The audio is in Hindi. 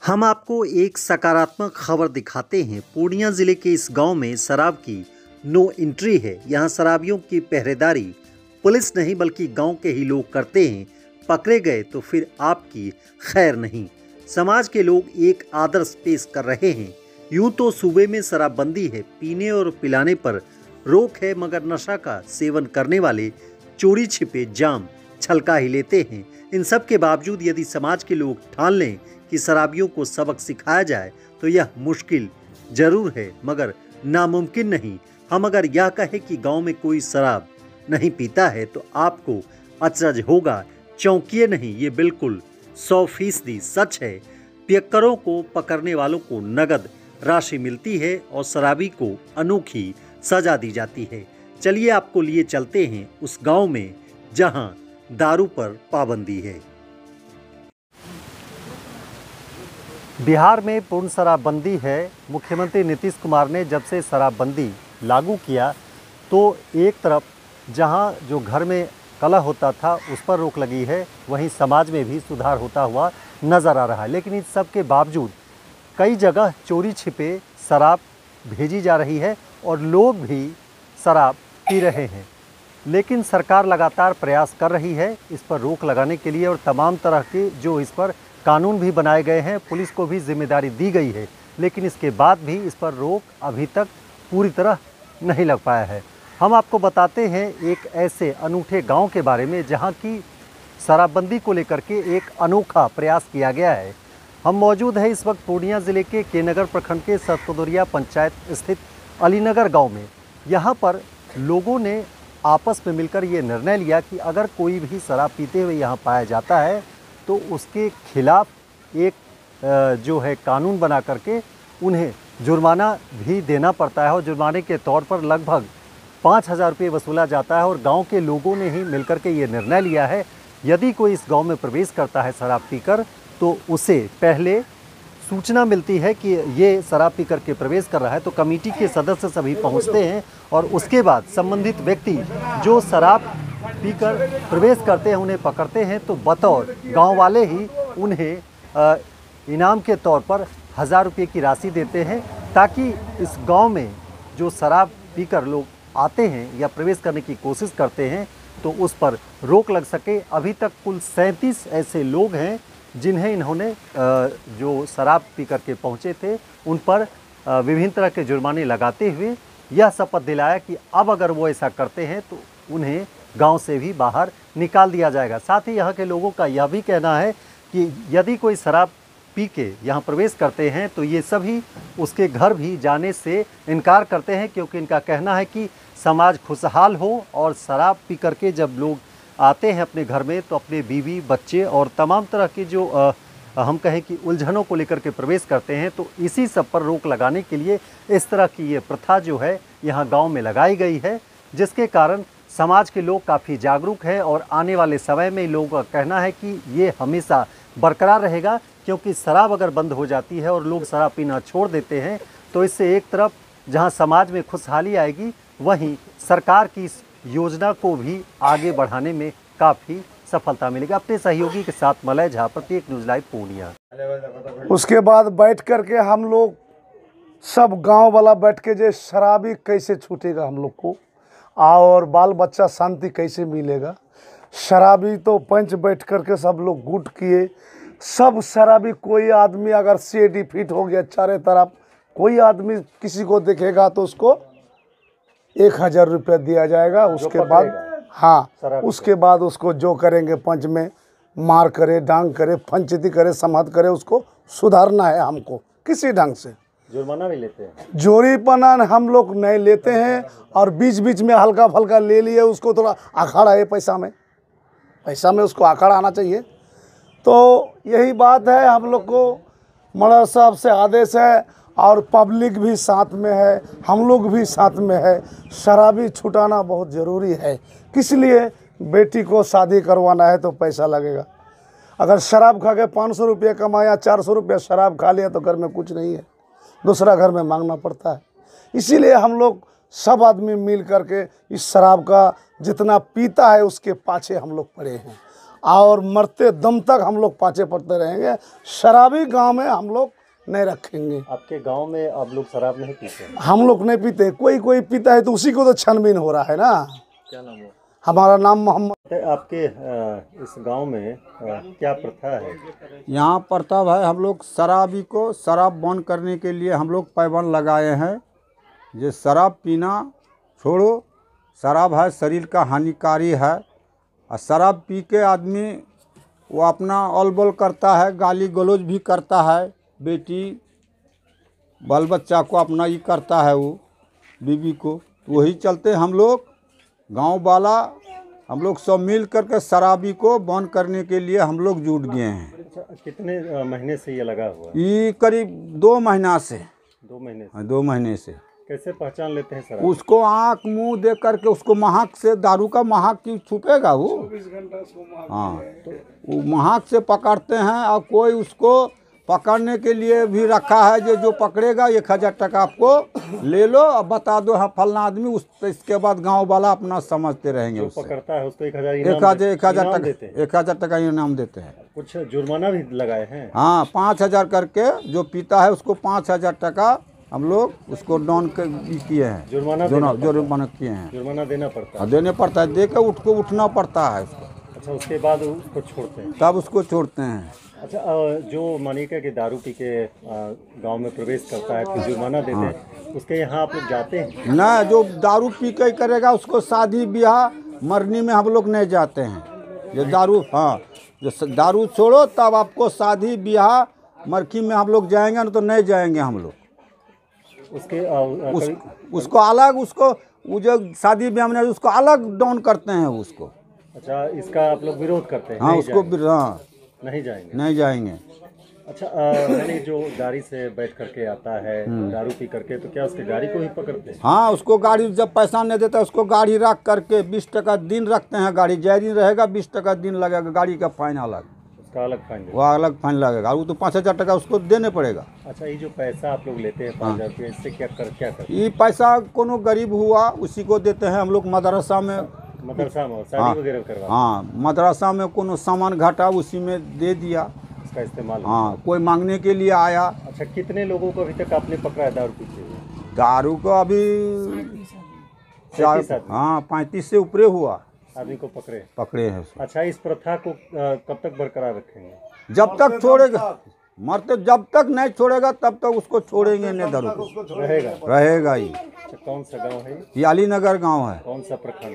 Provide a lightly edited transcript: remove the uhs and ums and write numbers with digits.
हम आपको एक सकारात्मक खबर दिखाते हैं। पूर्णिया जिले के इस गांव में शराब की नो एंट्री है। यहां शराबियों की पहरेदारी पुलिस नहीं बल्कि गांव के ही लोग करते हैं। पकड़े गए तो फिर आपकी खैर नहीं। समाज के लोग एक आदर्श पेश कर रहे हैं। यूं तो सूबे में शराबबंदी है, पीने और पिलाने पर रोक है, मगर नशा का सेवन करने वाले चोरी छिपे जाम छलका ही लेते हैं। इन सब के बावजूद यदि समाज के लोग ठान लें कि शराबियों को सबक सिखाया जाए तो यह मुश्किल जरूर है मगर नामुमकिन नहीं। हम अगर यह कहें कि गांव में कोई शराब नहीं पीता है तो आपको अचरज होगा। चौंकिए नहीं, ये बिल्कुल 100% सच है। पियक्करों को पकड़ने वालों को नगद राशि मिलती है और शराबी को अनोखी सजा दी जाती है। चलिए आपको लिए चलते हैं उस गांव में जहां दारू पर पाबंदी है। बिहार में पूर्ण शराबबंदी है। मुख्यमंत्री नीतीश कुमार ने जब से शराबबंदी लागू किया तो एक तरफ जहां जो घर में कलह होता था उस पर रोक लगी है, वहीं समाज में भी सुधार होता हुआ नज़र आ रहा है। लेकिन इस सब के बावजूद कई जगह चोरी छिपे शराब भेजी जा रही है और लोग भी शराब पी रहे हैं। लेकिन सरकार लगातार प्रयास कर रही है इस पर रोक लगाने के लिए और तमाम तरह के जो इस पर कानून भी बनाए गए हैं, पुलिस को भी जिम्मेदारी दी गई है। लेकिन इसके बाद भी इस पर रोक अभी तक पूरी तरह नहीं लग पाया है। हम आपको बताते हैं एक ऐसे अनूठे गांव के बारे में जहां की शराबबंदी को लेकर के एक अनोखा प्रयास किया गया है। हम मौजूद हैं इस वक्त पूर्णिया ज़िले के केनगर प्रखंड के सतपुदरिया पंचायत स्थित अलीनगर गाँव में। यहाँ पर लोगों ने आपस में मिलकर ये निर्णय लिया कि अगर कोई भी शराब पीते हुए यहाँ पाया जाता है तो उसके खिलाफ एक जो है कानून बना करके उन्हें जुर्माना भी देना पड़ता है और जुर्माने के तौर पर लगभग 5,000 रुपये वसूला जाता है। और गांव के लोगों ने ही मिलकर के ये निर्णय लिया है, यदि कोई इस गांव में प्रवेश करता है शराब पीकर तो उसे पहले सूचना मिलती है कि ये शराब पी करके प्रवेश कर रहा है, तो कमेटी के सदस्य सभी पहुंचते हैं और उसके बाद संबंधित व्यक्ति जो शराब पीकर प्रवेश करते हैं उन्हें पकड़ते हैं। तो बतौर गांव वाले ही उन्हें इनाम के तौर पर 1,000 रुपये की राशि देते हैं ताकि इस गांव में जो शराब पीकर लोग आते हैं या प्रवेश करने की कोशिश करते हैं तो उस पर रोक लग सके। अभी तक कुल 37 ऐसे लोग हैं जिन्हें इन्होंने जो शराब पी करके पहुँचे थे उन पर विभिन्न तरह के जुर्माने लगाते हुए यह शपथ दिलाया कि अब अगर वो ऐसा करते हैं तो उन्हें गांव से भी बाहर निकाल दिया जाएगा। साथ ही यहाँ के लोगों का यह भी कहना है कि यदि कोई शराब पी के यहाँ प्रवेश करते हैं तो ये सभी उसके घर भी जाने से इनकार करते हैं, क्योंकि इनका कहना है कि समाज खुशहाल हो और शराब पी करके जब लोग आते हैं अपने घर में तो अपने बीवी बच्चे और तमाम तरह की जो हम कहें कि उलझनों को लेकर के प्रवेश करते हैं। तो इसी सब पर रोक लगाने के लिए इस तरह की ये प्रथा जो है यहाँ गांव में लगाई गई है, जिसके कारण समाज के लोग काफ़ी जागरूक हैं और आने वाले समय में लोगों का कहना है कि ये हमेशा बरकरार रहेगा, क्योंकि शराब अगर बंद हो जाती है और लोग शराब पीना छोड़ देते हैं तो इससे एक तरफ जहां समाज में खुशहाली आएगी, वहीं सरकार की इस योजना को भी आगे बढ़ाने में काफ़ी सफलता मिलेगी। अपने सहयोगी के साथ मलय झा, प्रत्येक न्यूज़ लाइव पूर्णिया। उसके बाद बैठ करके हम लोग सब गांव वाला बैठ के जो शराबी कैसे छूटेगा हम लोग को और बाल बच्चा शांति कैसे मिलेगा। शराबी तो पंच बैठ करके सब लोग गुट किए, सब शराबी कोई आदमी अगर सीडी फिट हो गया चारों तरफ, कोई आदमी किसी को देखेगा तो उसको 1,000 रुपया दिया जाएगा। उसके बाद उसके बाद उसको जो करेंगे पंच में मार करे, डांग करे, फंचती करे, समाध करे, उसको सुधारना है हमको किसी ढंग से। जुर्माना भी लेते हैं? जोरीपना हम लोग नहीं लेते हैं और बीच बीच में हल्का फल्का ले लिए, उसको थोड़ा अखाड़ा है पैसा में उसको अखाड़ा आना चाहिए। तो यही बात है, हम लोग को मर्डर साहब से आदेश है और पब्लिक भी साथ में है, हम लोग भी साथ में है। शराबी छुटाना बहुत ज़रूरी है, इसलिए बेटी को शादी करवाना है तो पैसा लगेगा। अगर शराब खा के 500 रुपये कमाया, 400 रुपये शराब खा लिया तो घर में कुछ नहीं है, दूसरा घर में मांगना पड़ता है। इसीलिए हम लोग सब आदमी मिल करके इस शराब का जितना पीता है उसके पाछे हम लोग पड़े हैं और मरते दम तक हम लोग पाचे पड़ते रहेंगे। शराबी गांव में हम लोग नहीं रखेंगे। आपके गांव में अब लोग शराब नहीं पीते? हम लोग नहीं पीते, कोई कोई पीता है तो उसी को तो छानबीन हो रहा है ना। क्या नाम है? हमारा नाम मोहम्मद। आपके इस गांव में क्या प्रथा है? यहाँ प्रथा है, हम लोग शराबी को शराब बंद करने के लिए हम लोग पैबंद लगाए हैं। ये शराब पीना छोड़ो, शराब है शरीर का हानिकारी है। और शराब पी के आदमी वो अपना अलबल करता है, गाली गलौज भी करता है, बेटी बाल बच्चा को अपना ही करता है, वो बीवी को। वही चलते हम लोग गांव वाला हम लोग सब मिल करके शराबी को बंद करने के लिए हम लोग जुट गए हैं। कितने महीने से ये लगा हुआ है? ये करीब 2 महीना से। 2 महीने से? 2 महीने से। कैसे पहचान लेते हैं शराब? उसको आँख मुंह देख करके उसको महक से, दारू का महक की छुपेगा वो। 24 घंटा उसको हाँ, तो वो महक से पकड़ते हैं। और कोई उसको पकड़ने के लिए भी रखा है, जो पकड़ेगा 1000 टका आपको ले लो और बता दो हाँ फलना आदमी। इसके बाद गांव वाला अपना समझते रहेंगे। जो पकड़ता है उसको 1000 1000 टका इनाम देते हैं। कुछ जुर्माना भी लगाए हैं? हाँ, 5000 करके जो पीता है उसको 5000 टका हम लोग उसको डाउन किए हैं। जुर्माना किए हैं। जुर्माना देना पड़ता है? देने पड़ता है, दे के उठना पड़ता है उसको। अच्छा, उसके बाद उसको छोड़ते हैं? तब उसको छोड़ते हैं। अच्छा, जो मानिए कि दारू पी के गांव में प्रवेश करता है, फिर जुर्माना देते हैं, उसके यहाँ आप लोग जाते हैं? ना, जो दारू पी के करेगा उसको शादी ब्याह मरनी में हम लोग नहीं जाते हैं। जो दारू, हाँ, जो दारू छोड़ो तब आपको शादी ब्याह मरकी में हम लोग जाएंगे, ना तो नहीं जाएंगे हम लोग। उसको अलग, उसको वो जो शादी ब्याह में उसको अलग डाउन करते हैं उसको। अच्छा, इसका आप लोग विरोध करते हैं? हाँ, उसको हाँ, नहीं जाएंगे। अच्छा, मैंने जो गाड़ी से बैठ करके आता है दारू पी करके, तो क्या उसके गाड़ी को ही पकड़ते हैं? हाँ, उसको गाड़ी जब पैसा नहीं देता उसको गाड़ी रख करके 20 टका दिन रखते हैं। गाड़ी जय दिन रहेगा 20 टका दिन लगेगा। गाड़ी का फाइन अलग, उसका अलग फाइन? वो अलग फाइन लगेगा। वो तो 5000 टका उसको देने पड़ेगा। अच्छा, ये जो पैसा आप लोग लेते हैं 5000 रुपये, इससे क्या करते? ये पैसा कोनो गरीब हुआ उसी को देते हैं हम लोग। मदरसा में शादी वगैरह करवा? हाँ, मदरसा में कोनो सामान घटा उसी में दे दिया, उसका इस्तेमाल। हाँ, कोई मांगने के लिए आया। अच्छा, कितने लोगों को अभी तक आपने पकड़ा है दारू पीते हुए? दारू को अभी 35 से ऊपरे हुआ आदमी को पकड़े हैं। अच्छा, इस प्रथा को कब तक बरकरार रखेंगे? जब तक छोड़ेगा, मरते जब तक नहीं छोड़ेगा तब तक उसको छोड़ेंगे नहीं। दारू रहेगा रहेगा ही। अच्छा, कौन सा गांव है? ये अलीनगर गांव है। कौन सा प्रखंड?